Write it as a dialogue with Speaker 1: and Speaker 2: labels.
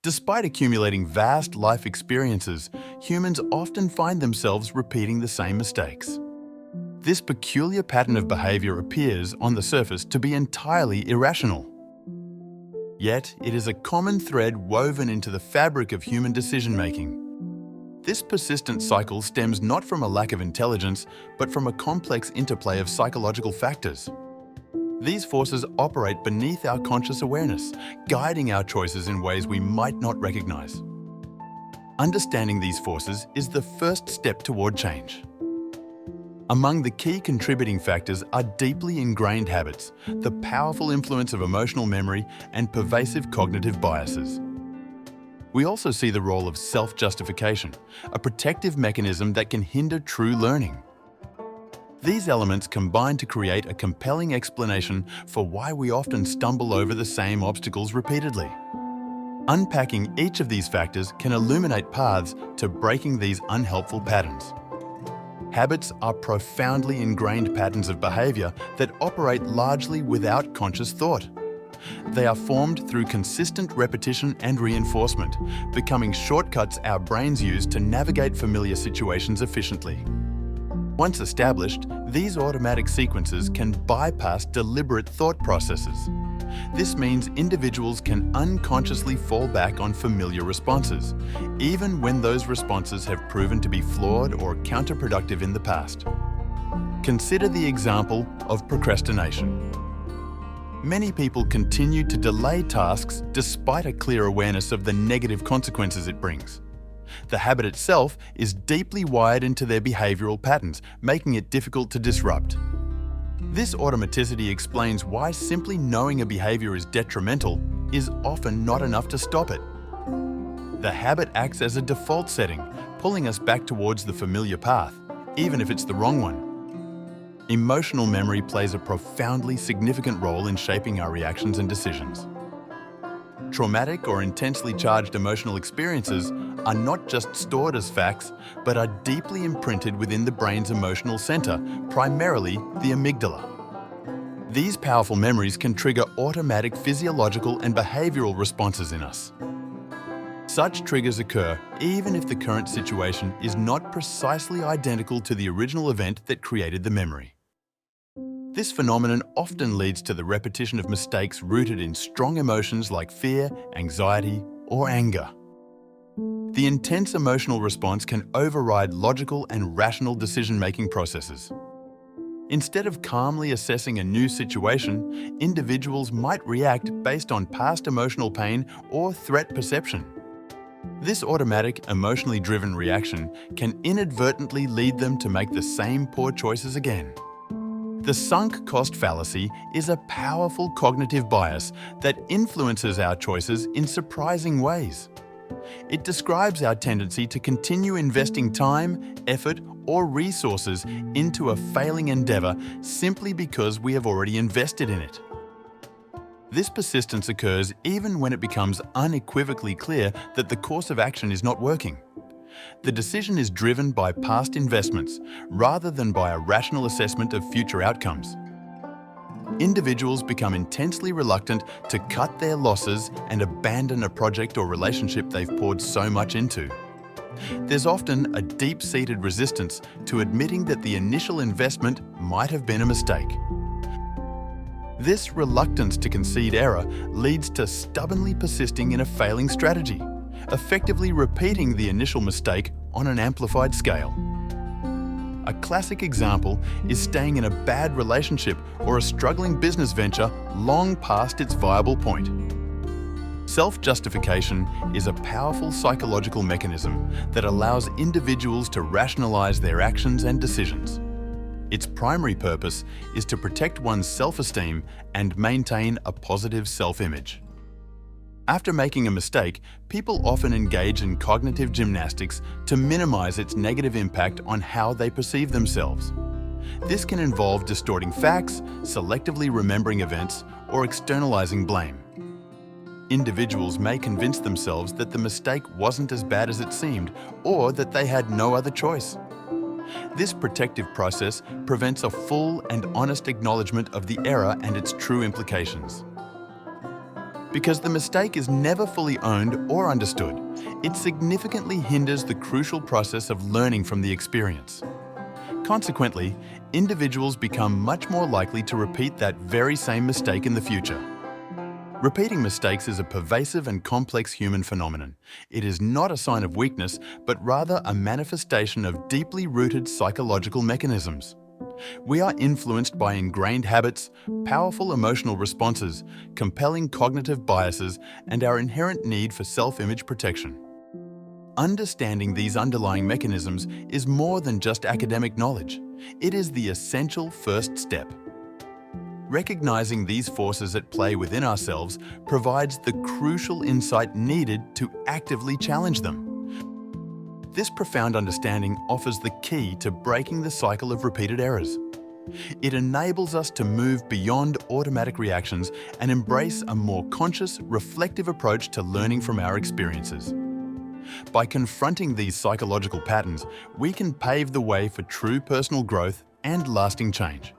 Speaker 1: Despite accumulating vast life experiences, humans often find themselves repeating the same mistakes. This peculiar pattern of behavior appears, on the surface, to be entirely irrational. Yet, it is a common thread woven into the fabric of human decision-making. This persistent cycle stems not from a lack of intelligence, but from a complex interplay of psychological factors. These forces operate beneath our conscious awareness, guiding our choices in ways we might not recognize. Understanding these forces is the first step toward change. Among the key contributing factors are deeply ingrained habits, the powerful influence of emotional memory, and pervasive cognitive biases. We also see the role of self-justification, a protective mechanism that can hinder true learning. These elements combine to create a compelling explanation for why we often stumble over the same obstacles repeatedly. Unpacking each of these factors can illuminate paths to breaking these unhelpful patterns. Habits are profoundly ingrained patterns of behavior that operate largely without conscious thought. They are formed through consistent repetition and reinforcement, becoming shortcuts our brains use to navigate familiar situations efficiently. Once established, these automatic sequences can bypass deliberate thought processes. This means individuals can unconsciously fall back on familiar responses, even when those responses have proven to be flawed or counterproductive in the past. Consider the example of procrastination. Many people continue to delay tasks despite a clear awareness of the negative consequences it brings. The habit itself is deeply wired into their behavioral patterns, making it difficult to disrupt. This automaticity explains why simply knowing a behavior is detrimental is often not enough to stop it. The habit acts as a default setting, pulling us back towards the familiar path, even if it's the wrong one. Emotional memory plays a profoundly significant role in shaping our reactions and decisions. Traumatic or intensely charged emotional experiences are not just stored as facts, but are deeply imprinted within the brain's emotional center, primarily the amygdala. These powerful memories can trigger automatic physiological and behavioral responses in us. Such triggers occur even if the current situation is not precisely identical to the original event that created the memory. This phenomenon often leads to the repetition of mistakes rooted in strong emotions like fear, anxiety, or anger. The intense emotional response can override logical and rational decision-making processes. Instead of calmly assessing a new situation, individuals might react based on past emotional pain or threat perception. This automatic, emotionally driven reaction can inadvertently lead them to make the same poor choices again. The sunk cost fallacy is a powerful cognitive bias that influences our choices in surprising ways. It describes our tendency to continue investing time, effort, or resources into a failing endeavor simply because we have already invested in it. This persistence occurs even when it becomes unequivocally clear that the course of action is not working. The decision is driven by past investments rather than by a rational assessment of future outcomes. Individuals become intensely reluctant to cut their losses and abandon a project or relationship they've poured so much into. There's often a deep-seated resistance to admitting that the initial investment might have been a mistake. This reluctance to concede error leads to stubbornly persisting in a failing strategy, effectively repeating the initial mistake on an amplified scale. A classic example is staying in a bad relationship or a struggling business venture long past its viable point. Self-justification is a powerful psychological mechanism that allows individuals to rationalize their actions and decisions. Its primary purpose is to protect one's self-esteem and maintain a positive self-image. After making a mistake, people often engage in cognitive gymnastics to minimize its negative impact on how they perceive themselves. This can involve distorting facts, selectively remembering events, or externalizing blame. Individuals may convince themselves that the mistake wasn't as bad as it seemed, or that they had no other choice. This protective process prevents a full and honest acknowledgement of the error and its true implications. Because the mistake is never fully owned or understood, it significantly hinders the crucial process of learning from the experience. Consequently, individuals become much more likely to repeat that very same mistake in the future. Repeating mistakes is a pervasive and complex human phenomenon. It is not a sign of weakness, but rather a manifestation of deeply rooted psychological mechanisms. We are influenced by ingrained habits, powerful emotional responses, compelling cognitive biases, and our inherent need for self-image protection. Understanding these underlying mechanisms is more than just academic knowledge. It is the essential first step. Recognizing these forces at play within ourselves provides the crucial insight needed to actively challenge them. This profound understanding offers the key to breaking the cycle of repeated errors. It enables us to move beyond automatic reactions and embrace a more conscious, reflective approach to learning from our experiences. By confronting these psychological patterns, we can pave the way for true personal growth and lasting change.